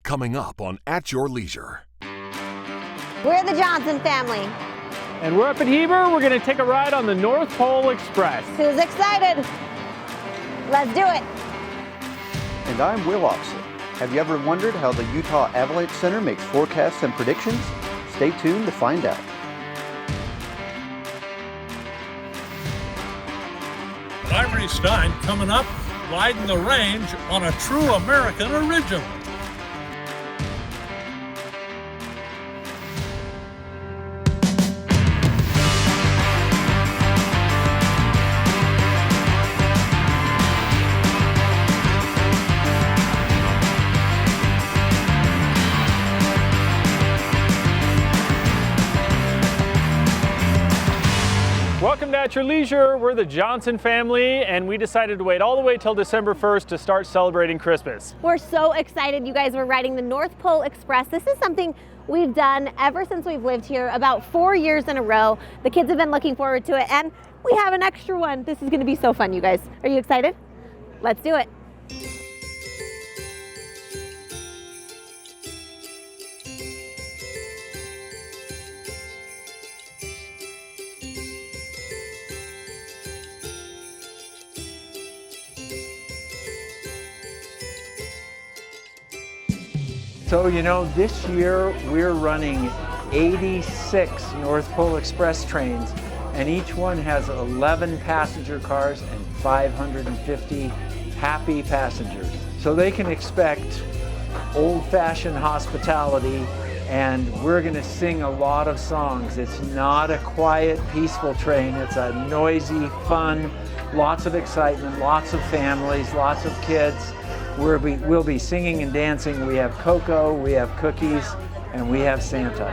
coming up on At Your Leisure. We're the Johnson family. And we're up at Heber. We're going to take a ride on the North Pole Express. Who's excited? Let's do it. And I'm Will Officer. Have you ever wondered how the Utah Avalanche Center makes forecasts and predictions? Stay tuned to find out. I'm Reece Stein, coming up, riding the range on a true American original. Welcome to At Your Leisure. We're the Johnson family, and we decided to wait all the way till December 1st to start celebrating Christmas. We're so excited. You guys were riding the North Pole Express. This is something we've done ever since we've lived here, about 4 years in a row. The kids have been looking forward to it, and we have an extra one. This is going to be so fun, you guys. Are you excited? Let's do it. So, you know, this year we're running 86 North Pole Express trains, and each one has 11 passenger cars and 550 happy passengers. So they can expect old-fashioned hospitality, and we're going to sing a lot of songs. It's not a quiet, peaceful train. It's a noisy, fun, lots of excitement, lots of families, lots of kids. We'll be singing and dancing. We have cocoa, we have cookies, and we have Santa.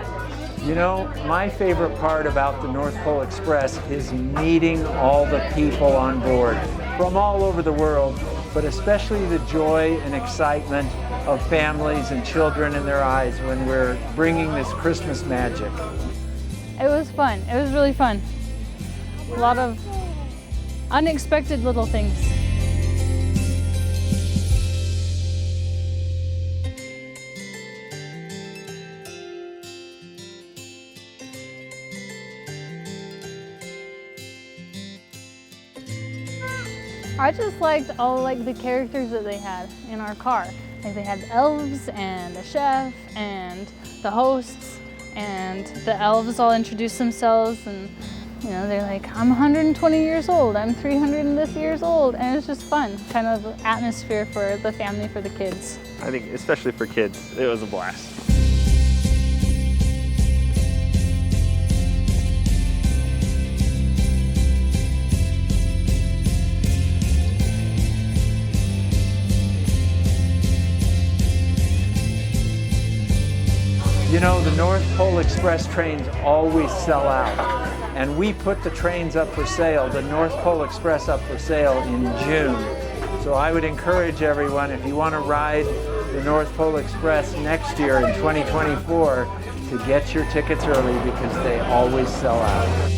You know, my favorite part about the North Pole Express is meeting all the people on board from all over the world, but especially the joy and excitement of families and children in their eyes when we're bringing this Christmas magic. It was fun. It was really fun. A lot of unexpected little things. I just liked all the characters that they had in our car. Like they had the elves and the chef and the hosts, and the elves all introduced themselves, and you know, they're like, I'm 120 years old, I'm 300 and this years old, and it's just fun, kind of atmosphere for the family, for the kids. I think especially for kids, it was a blast. You know, the North Pole Express trains always sell out, and we put the trains up for sale, the North Pole Express up for sale in June. So I would encourage everyone, if you want to ride the North Pole Express next year in 2024, to get your tickets early because they always sell out.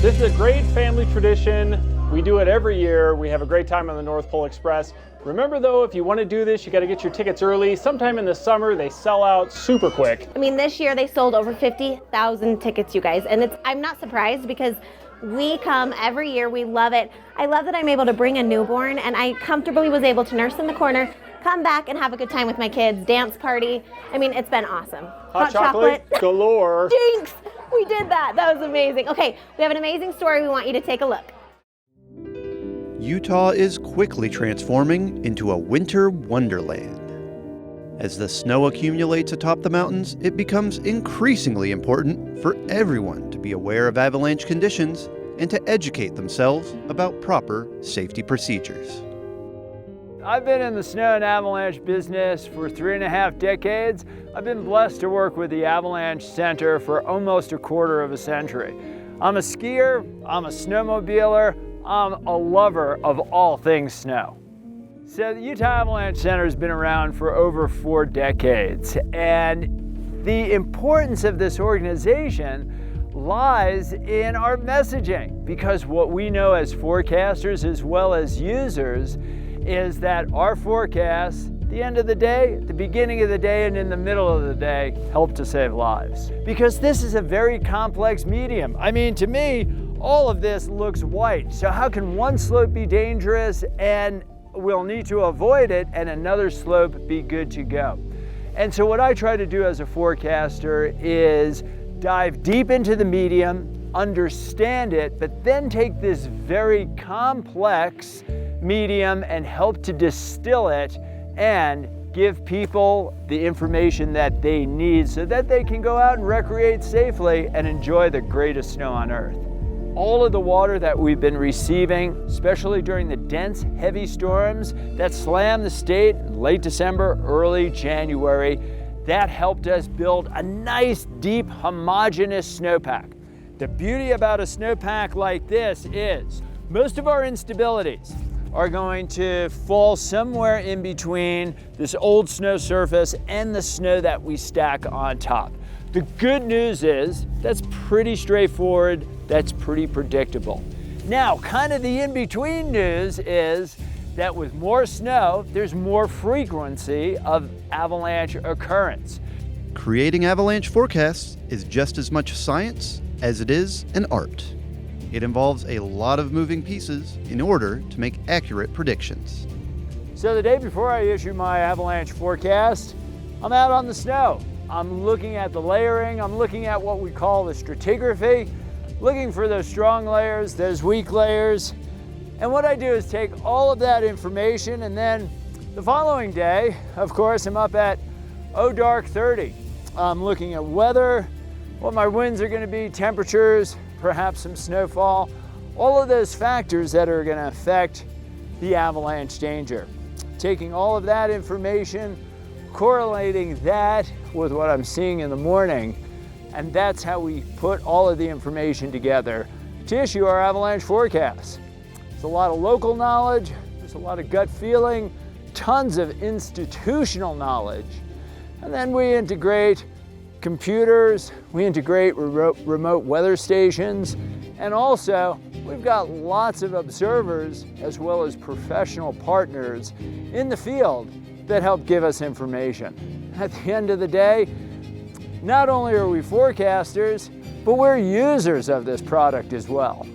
This is a great family tradition. We do it every year. We have a great time on the North Pole Express. Remember though, if you want to do this, you got to get your tickets early. Sometime in the summer, they sell out super quick. I mean, this year they sold over 50,000 tickets, you guys, and I'm not surprised because we come every year. We love it. I love that I'm able to bring a newborn, and I comfortably was able to nurse in the corner, come back and have a good time with my kids, dance party. I mean, it's been awesome. Hot chocolate galore. Jinx! We did that. That was amazing. Okay, we have an amazing story. We want you to take a look. Utah is quickly transforming into a winter wonderland. As the snow accumulates atop the mountains, it becomes increasingly important for everyone to be aware of avalanche conditions and to educate themselves about proper safety procedures. I've been in the snow and avalanche business for 3.5 decades. I've been blessed to work with the Avalanche Center for almost a quarter of a century. I'm a skier, I'm a snowmobiler, I'm a lover of all things snow. So the Utah Avalanche Center has been around for over 4 decades, and the importance of this organization lies in our messaging, because what we know as forecasters as well as users is that our forecasts at the end of the day, at the beginning of the day, and in the middle of the day, help to save lives. Because this is a very complex medium. I mean, to me, all of this looks white. So how can one slope be dangerous and we'll need to avoid it, and another slope be good to go? And so what I try to do as a forecaster is dive deep into the medium, understand it, but then take this very complex medium and help to distill it and give people the information that they need so that they can go out and recreate safely and enjoy the greatest snow on Earth. All of the water that we've been receiving, especially during the dense, heavy storms that slammed the state in late December, early January, that helped us build a nice, deep, homogeneous snowpack. The beauty about a snowpack like this is most of our instabilities are going to fall somewhere in between this old snow surface and the snow that we stack on top. The good news is that's pretty straightforward, that's pretty predictable. Now, kind of the in-between news is that with more snow, there's more frequency of avalanche occurrence. Creating avalanche forecasts is just as much science as it is an art. It involves a lot of moving pieces in order to make accurate predictions. So the day before I issue my avalanche forecast, I'm out on the snow. I'm looking at the layering, I'm looking at what we call the stratigraphy, looking for those strong layers, those weak layers. And what I do is take all of that information, and then the following day, of course, I'm up at dark 30. I'm looking at weather, what my winds are going to be, temperatures, perhaps some snowfall, all of those factors that are going to affect the avalanche danger. Taking all of that information, correlating that with what I'm seeing in the morning, and that's how we put all of the information together to issue our avalanche forecast. There's a lot of local knowledge, there's a lot of gut feeling, tons of institutional knowledge, and then we integrate computers, we integrate remote weather stations, and also we've got lots of observers as well as professional partners in the field that help give us information. At the end of the day, not only are we forecasters, but we're users of this product as well.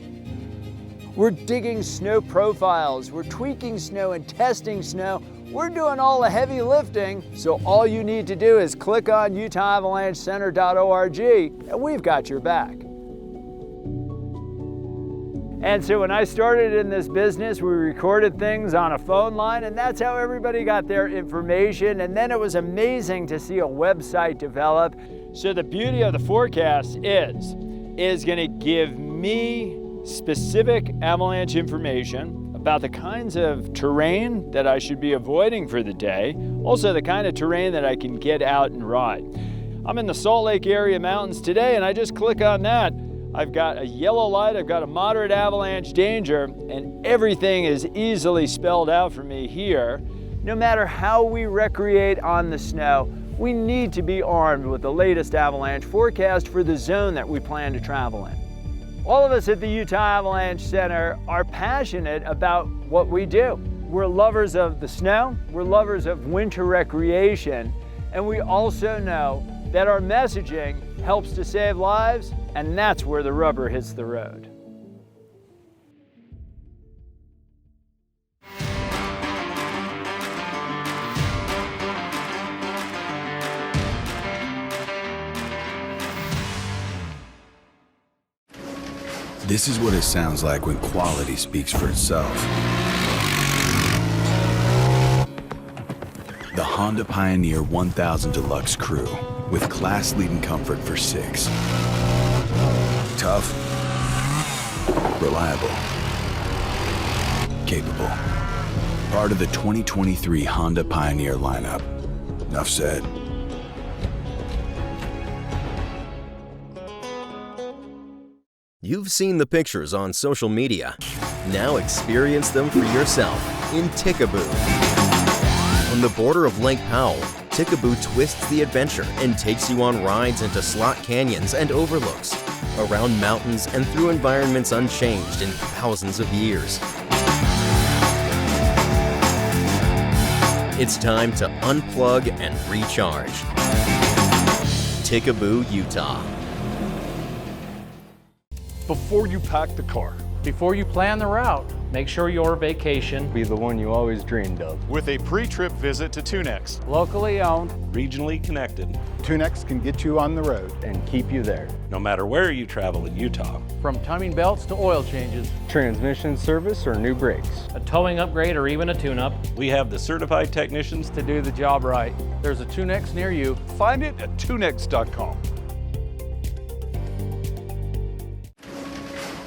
We're digging snow profiles, we're tweaking snow and testing snow. We're doing all the heavy lifting, so all you need to do is click on UtahAvalancheCenter.org and we've got your back. And so when I started in this business, we recorded things on a phone line, and that's how everybody got their information. And then it was amazing to see a website develop. So the beauty of the forecast is gonna give me specific avalanche information about the kinds of terrain that I should be avoiding for the day, also the kind of terrain that I can get out and ride. I'm in the Salt Lake area mountains today, and I just click on that. I've got a yellow light, I've got a moderate avalanche danger, and everything is easily spelled out for me here. No matter how we recreate on the snow, we need to be armed with the latest avalanche forecast for the zone that we plan to travel in. All of us at the Utah Avalanche Center are passionate about what we do. We're lovers of the snow, we're lovers of winter recreation, and we also know that our messaging helps to save lives, and that's where the rubber hits the road. This is what it sounds like when quality speaks for itself. The Honda Pioneer 1000 Deluxe Crew, with class-leading comfort for 6. Tough, reliable, capable. Part of the 2023 Honda Pioneer lineup. Enough said. You've seen the pictures on social media. Now experience them for yourself in Tikaboo. On the border of Lake Powell, Tikaboo twists the adventure and takes you on rides into slot canyons and overlooks, around mountains and through environments unchanged in thousands of years. It's time to unplug and recharge. Tikaboo, Utah. Before you pack the car, Before you plan the route, make sure your vacation be the one you always dreamed of. With a pre-trip visit to Tunex. Locally owned, regionally connected. Tunex can get you on the road and keep you there. No matter where you travel in Utah. From timing belts to oil changes, Transmission service or new brakes. a towing upgrade or even a tune-up, We have the certified technicians to do the job right. There's a Tunex near you. Find it at tunex.com.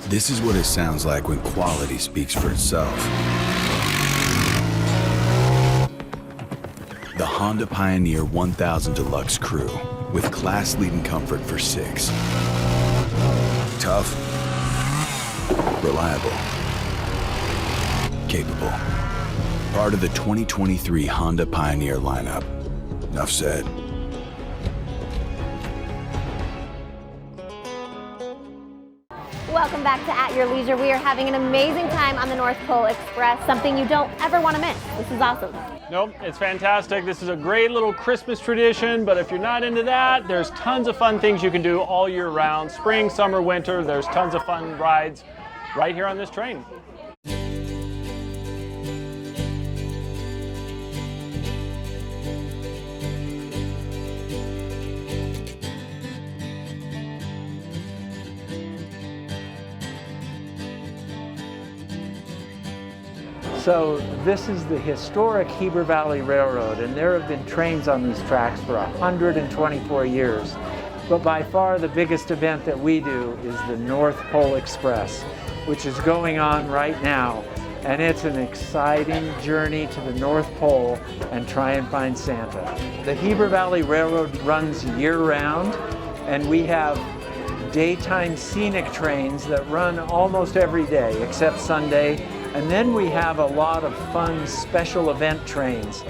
This is what it sounds like when quality speaks for itself. The Honda Pioneer 1000 Deluxe Crew with class-leading comfort for 6. Tough, reliable, capable. Part of the 2023 Honda Pioneer lineup. Enough said. Welcome back to At Your Leisure. We are having an amazing time on the North Pole Express, something you don't ever want to miss. This is awesome. Nope, it's fantastic. This is a great little Christmas tradition, but if you're not into that, there's tons of fun things you can do all year round. Spring, summer, winter, there's tons of fun rides right here on this train. So this is the historic Heber Valley Railroad, and there have been trains on these tracks for 124 years. But by far the biggest event that we do is the North Pole Express, which is going on right now. And it's an exciting journey to the North Pole and try and find Santa. The Heber Valley Railroad runs year-round, and we have daytime scenic trains that run almost every day except Sunday. And then we have a lot of fun special event trains,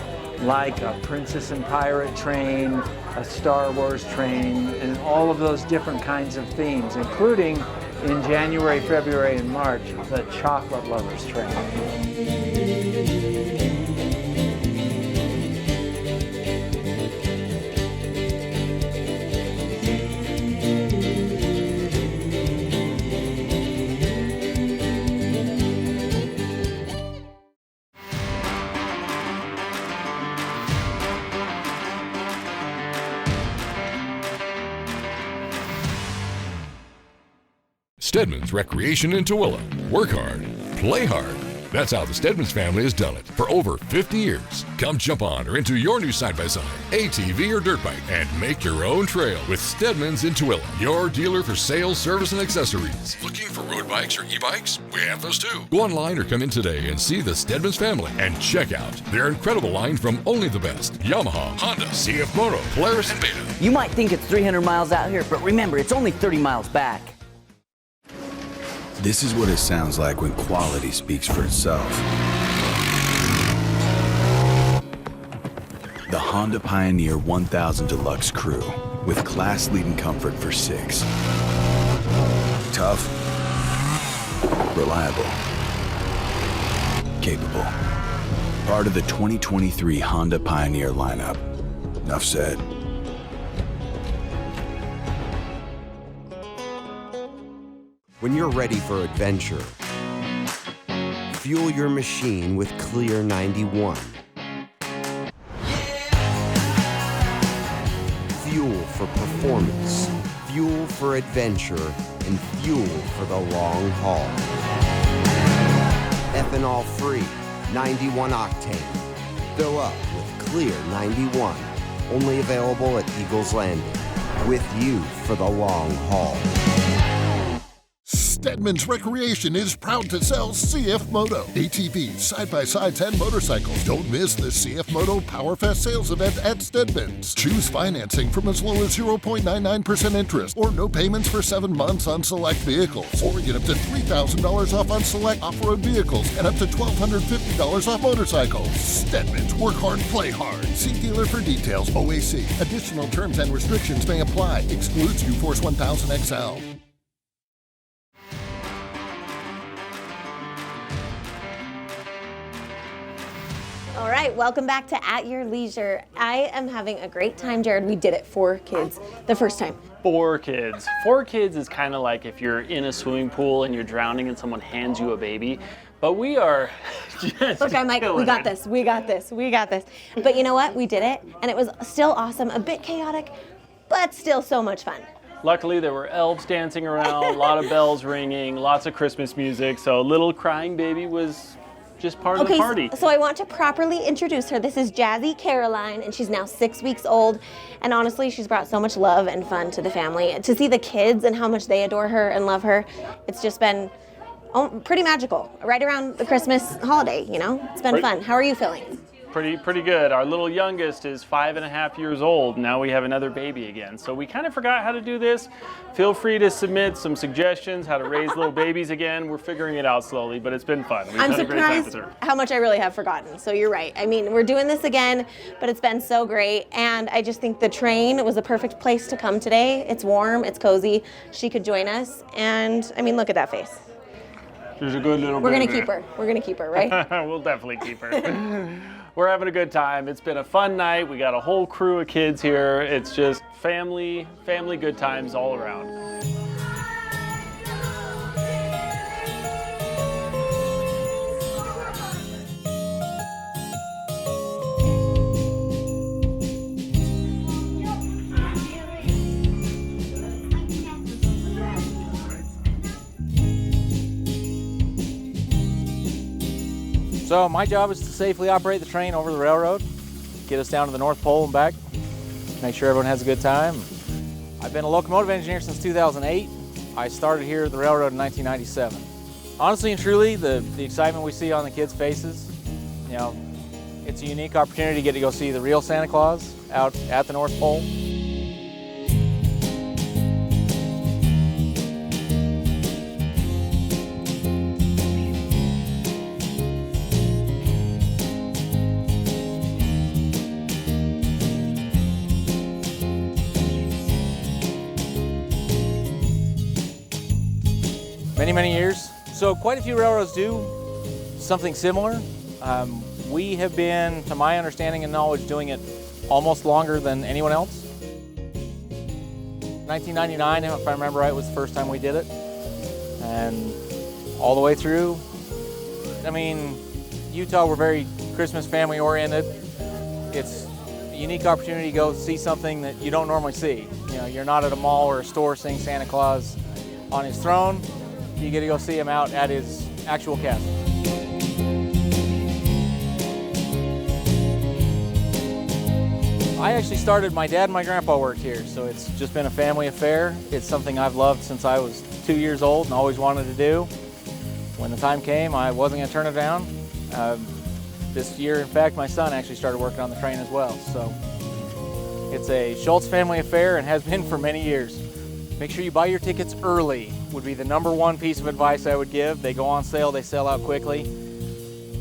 like a Princess and Pirate train, a Star Wars train, and all of those different kinds of themes, including in January, February, and March, the Chocolate Lovers train. Stedman's Recreation in Tooele. Work hard, play hard. That's how the Stedman's family has done it for over 50 years. Come jump on or into your new side-by-side, ATV or dirt bike, and make your own trail with Stedman's in Tooele, your dealer for sales, service, and accessories. Looking for road bikes or e-bikes? We have those too. Go online or come in today and see the Stedman's family and check out their incredible line from only the best: Yamaha, Honda, CF Moto, Polaris, and Beta. You might think it's 300 miles out here, but remember, it's only 30 miles back. This is what it sounds like when quality speaks for itself. The Honda Pioneer 1000 Deluxe Crew with class-leading comfort for 6. Tough, reliable, capable. Part of the 2023 Honda Pioneer lineup. Enough said. When you're ready for adventure, fuel your machine with Clear 91. Fuel for performance, fuel for adventure, and fuel for the long haul. Ethanol-free, 91 octane. Fill up with Clear 91. Only available at Eagles Landing. With you for the long haul. Stedman's Recreation is proud to sell CF Moto, ATVs, side-by-sides, and motorcycles. Don't miss the CF Moto PowerFest sales event at Stedman's. Choose financing from as low as 0.99% interest or no payments for 7 months on select vehicles. Or get up to $3,000 off on select off-road vehicles and up to $1,250 off motorcycles. Stedman's, work hard, play hard. See dealer for details. OAC. Additional terms and restrictions may apply. Excludes U-Force 1000 XL. All right, right, welcome back to At Your Leisure. I am having a great time, Jared. We did it 4 kids the first time. 4 kids. 4 kids is kind of like if you're in a swimming pool and you're drowning and someone hands you a baby. But we are just Look, I'm like, we got this, we got this, we got this. But you know what? We did it, and it was still awesome, a bit chaotic, but still so much fun. Luckily, there were elves dancing around, a lot of bells ringing, lots of Christmas music, so little crying baby was just part of the party. So I want to properly introduce her. This is Jazzy Caroline, and she's now 6 weeks old. And honestly, she's brought so much love and fun to the family. To see the kids and how much they adore her and love her, it's just been pretty magical. Right around the Christmas holiday, you know? It's been fun. How are you feeling? Pretty good. Our little youngest is 5.5 years old. Now we have another baby again. So we kind of forgot how to do this. Feel free to submit some suggestions how to raise little babies again. We're figuring it out slowly, but it's been fun. We've I'm had a great time with surprised her. how much I really have forgotten. So you're right. I mean, we're doing this again, but it's been so great. And I just think the train was a perfect place to come today. It's warm, it's cozy. She could join us. And I mean, look at that face. She's a good little We're baby. gonna keep her. We're gonna keep her, right? We'll definitely keep her. We're having a good time. It's been a fun night. We got a whole crew of kids here. It's just family good times all around. So my job is to safely operate the train over the railroad, get us down to the North Pole and back, make sure everyone has a good time. I've been a locomotive engineer since 2008. I started here at the railroad in 1997. Honestly and truly, the excitement we see on the kids' faces, you know, it's a unique opportunity to get to go see the real Santa Claus out at the North Pole. Many years. So quite a few railroads do something similar. We have been, to my understanding and knowledge, doing it almost longer than anyone else. 1999, if I remember right, was the first time we did it. And all the way through, I mean, Utah, we're very Christmas family oriented. It's a unique opportunity to go see something that you don't normally see. You know, you're not at a mall or a store seeing Santa Claus on his throne. You get to go see him out at his actual castle. I actually started, my dad and my grandpa worked here, so it's just been a family affair. It's something I've loved since I was 2 years old and always wanted to do. When the time came, I wasn't going to turn it down. This year, in fact, my son actually started working on the train as well. So it's a Schultz family affair and has been for many years. Make sure you buy your tickets early would be the #1 piece of advice I would give. They go on sale, they sell out quickly.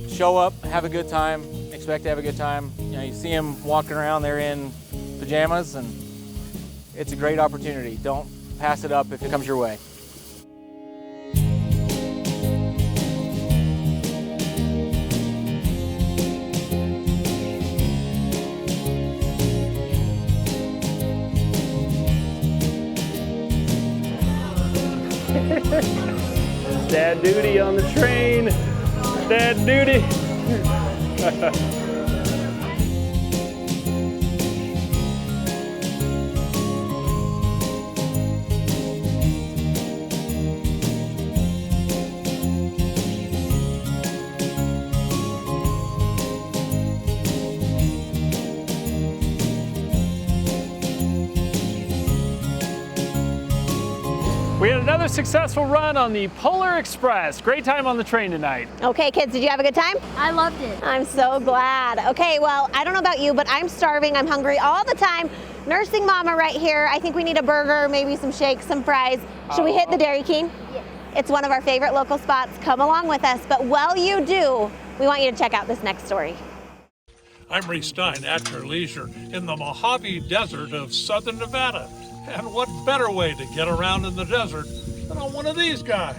Show up, have a good time, expect to have a good time. You know, you see them walking around, they're in pajamas, and it's a great opportunity. Don't pass it up if it comes your way. Dad duty on the train. Dad duty. We had another successful run on the Polar Express. Great time on the train tonight. Okay, kids, did you have a good time? I loved it. I'm so glad. Okay, well, I don't know about you, but I'm starving. I'm hungry all the time. Nursing Mama right here. I think we need a burger, maybe some shakes, some fries. Should we hit the Dairy King? Yes. It's one of our favorite local spots. Come along with us. But while you do, we want you to check out this next story. I'm Reece Stein at your leisure in the Mojave Desert of southern Nevada. And what better way to get around in the desert than on one of these guys?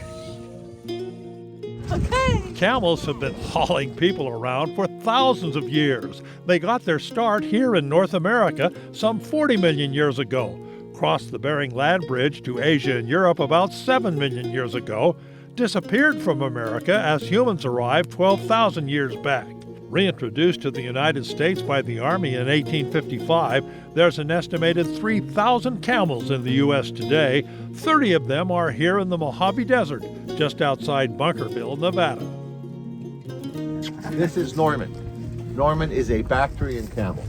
Okay. Camels have been hauling people around for thousands of years. They got their start here in North America some 40 million years ago, crossed the Bering Land Bridge to Asia and Europe about 7 million years ago, disappeared from America as humans arrived 12,000 years back. Reintroduced to the United States by the Army in 1855, there's an estimated 3,000 camels in the U.S. today. 30 of them are here in the Mojave Desert, just outside Bunkerville, Nevada. This is Norman. Norman is a Bactrian camel.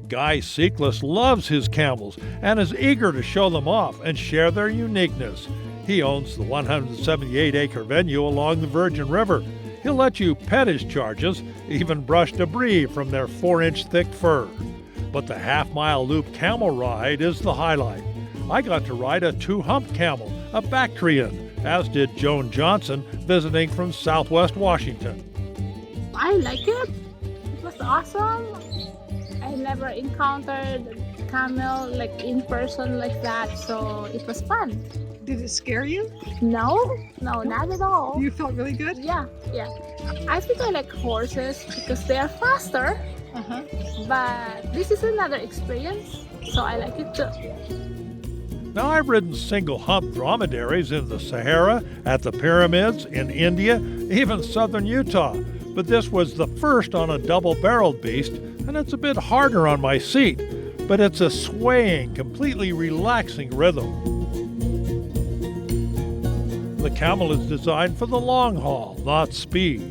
Guy Seekless loves his camels and is eager to show them off and share their uniqueness. He owns the 178-acre venue along the Virgin River. He'll let you pet his charges, even brush debris from their 4-inch thick fur. But the half-mile loop camel ride is the highlight. I got to ride a 2-hump camel, a Bactrian, as did Joan Johnson, visiting from Southwest Washington. I like it. It was awesome. I never encountered a camel like in person like that, so it was fun. Did it scare you? No, not at all. You felt really good? Yeah. I think I like horses because they are faster. But this is another experience, so I like it too. Now, I've ridden single-hump dromedaries in the Sahara, at the pyramids, in India, even southern Utah. But this was the first on a double-barreled beast, and it's a bit harder on my seat. But it's a swaying, completely relaxing rhythm. The Camel is designed for the long haul, not speed.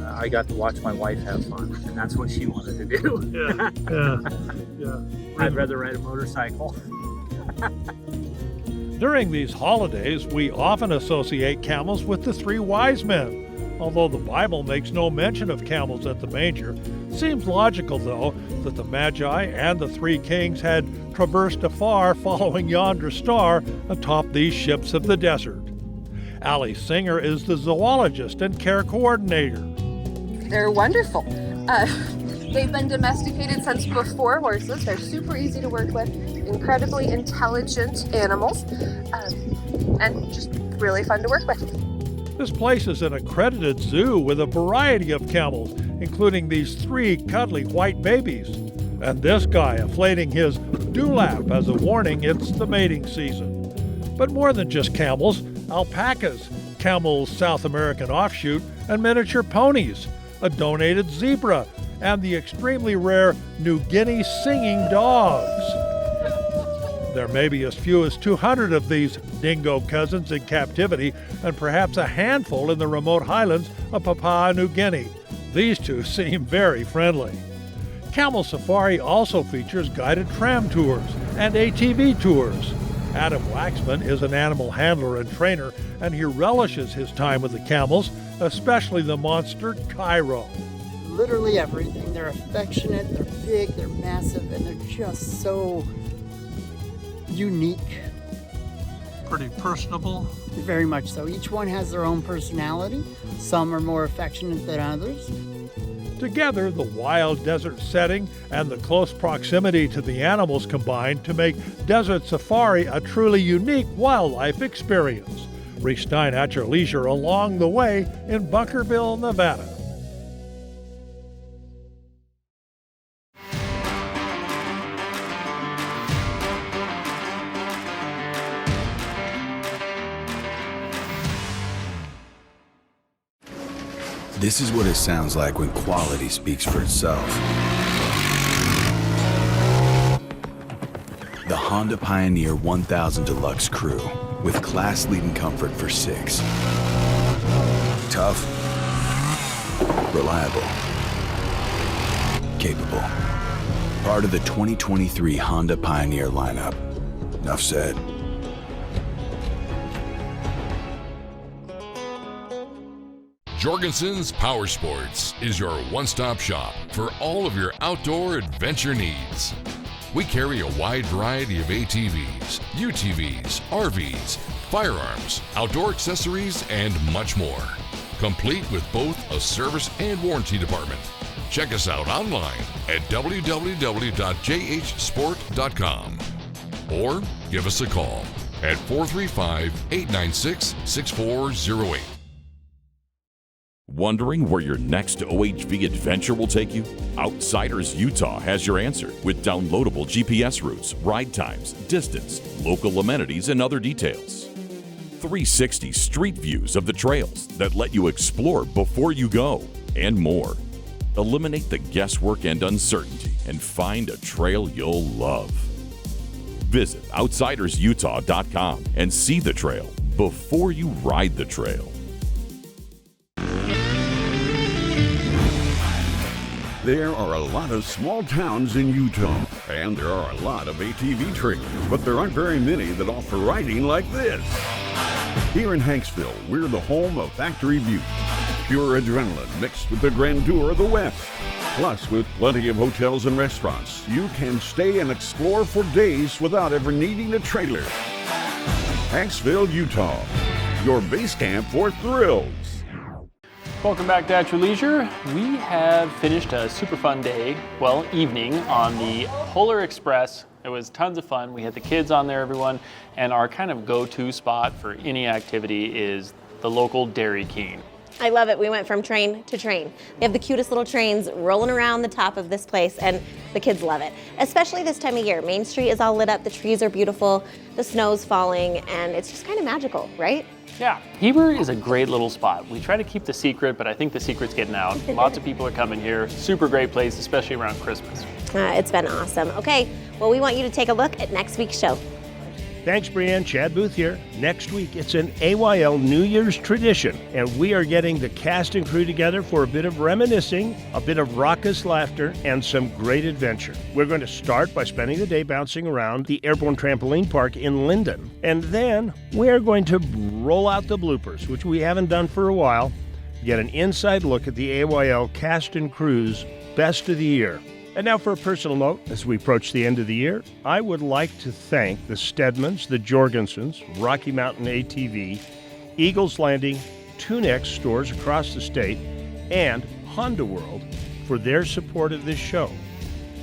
I got to watch my wife have fun, and that's what she wanted to do. Yeah. I'd rather ride a motorcycle. During these holidays, we often associate camels with the 3 wise men, although the Bible makes no mention of camels at the manger. Seems logical, though, that the Magi and the 3 kings had traversed afar following yonder star atop these ships of the desert. Allie Singer is the zoologist and care coordinator. They're wonderful. They've been domesticated since before horses. They're super easy to work with, incredibly intelligent animals, and just really fun to work with. This place is an accredited zoo with a variety of camels, including these 3 cuddly white babies. And this guy inflating his dewlap as a warning it's the mating season. But more than just camels, alpacas, camel's South American offshoot, and miniature ponies, a donated zebra, and the extremely rare New Guinea singing dogs. There may be as few as 200 of these dingo cousins in captivity, and perhaps a handful in the remote highlands of Papua New Guinea. These 2 seem very friendly. Camel Safari also features guided tram tours and ATV tours. Adam Waxman is an animal handler and trainer, and he relishes his time with the camels, especially the monster Cairo. Literally everything. They're affectionate, they're big, they're massive, and they're just so unique. Pretty personable. Very much so. Each one has their own personality. Some are more affectionate than others. Together, the wild desert setting and the close proximity to the animals combine to make Desert Safari a truly unique wildlife experience. Reece Stein at your leisure along the way in Bunkerville, Nevada. This is what it sounds like when quality speaks for itself. The Honda Pioneer 1000 Deluxe Crew, with class-leading comfort for 6. Tough, reliable, capable. Part of the 2023 Honda Pioneer lineup. Enough said. Jorgensen's Power Sports is your one-stop shop for all of your outdoor adventure needs. We carry a wide variety of ATVs, UTVs, RVs, firearms, outdoor accessories, and much more. Complete with both a service and warranty department. Check us out online at www.jhsport.com or give us a call at 435-896-6408. Wondering where your next OHV adventure will take you? Outsiders Utah has your answer with downloadable GPS routes, ride times, distance, local amenities, and other details. 360 street views of the trails that let you explore before you go, and more. Eliminate the guesswork and uncertainty and find a trail you'll love. Visit outsidersutah.com and see the trail before you ride the trail. There are a lot of small towns in Utah, and there are a lot of ATV trails, but there aren't very many that offer riding like this. Here in Hanksville, we're the home of Factory View. Pure adrenaline mixed with the grandeur of the West. Plus, with plenty of hotels and restaurants, you can stay and explore for days without ever needing a trailer. Hanksville, Utah, your base camp for thrills. Welcome back to At Your Leisure. We have finished a super fun day, well, evening on the Polar Express. It was tons of fun. We had the kids on there, everyone, and our kind of go-to spot for any activity is the local Dairy King. I love it. We went from train to train. They have the cutest little trains rolling around the top of this place, and the kids love it, especially this time of year. Main Street is all lit up, the trees are beautiful, the snow's falling, and it's just kind of magical, right? Yeah, Heber is a great little spot. We try to keep the secret, but I think the secret's getting out. Lots of people are coming here. Super great place, especially around Christmas. It's been awesome. Okay, well, we want you to take a look at next week's show. Thanks, Brianne. Chad Booth here. Next week, it's an AYL New Year's tradition, and we are getting the cast and crew together for a bit of reminiscing, a bit of raucous laughter, and some great adventure. We're going to start by spending the day bouncing around the Airborne Trampoline Park in Linden, and then we're going to roll out the bloopers, which we haven't done for a while, get an inside look at the AYL cast and crew's best of the year. And now for a personal note, as we approach the end of the year, I would like to thank the Stedmans, the Jorgensens, Rocky Mountain ATV, Eagles Landing, 2Next stores across the state, and Honda World for their support of this show.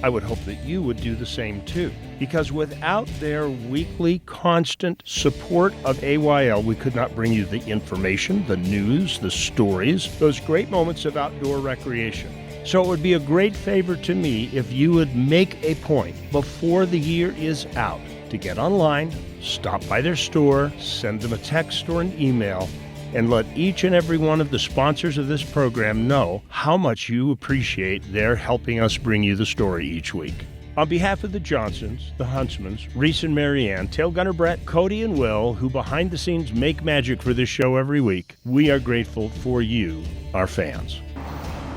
I would hope that you would do the same too, because without their weekly, constant support of AYL, we could not bring you the information, the news, the stories, those great moments of outdoor recreation. So it would be a great favor to me if you would make a point before the year is out to get online, stop by their store, send them a text or an email, and let each and every one of the sponsors of this program know how much you appreciate their helping us bring you the story each week. On behalf of the Johnsons, the Huntsmans, Reece and Marianne, Tail Gunner Brett, Cody and Will, who behind the scenes make magic for this show every week, we are grateful for you, our fans.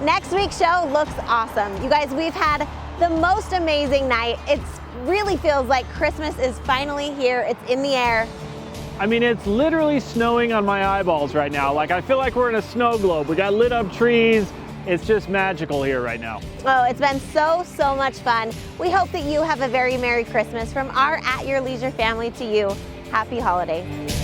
Next week's show looks awesome. You guys, we've had the most amazing night. It really feels like Christmas is finally here. It's in the air. I mean, it's literally snowing on my eyeballs right now. Like, I feel like we're in a snow globe. We got lit up trees. It's just magical here right now. Oh, it's been so much fun. We hope that you have a very Merry Christmas from our At Your Leisure family to you. Happy holidays.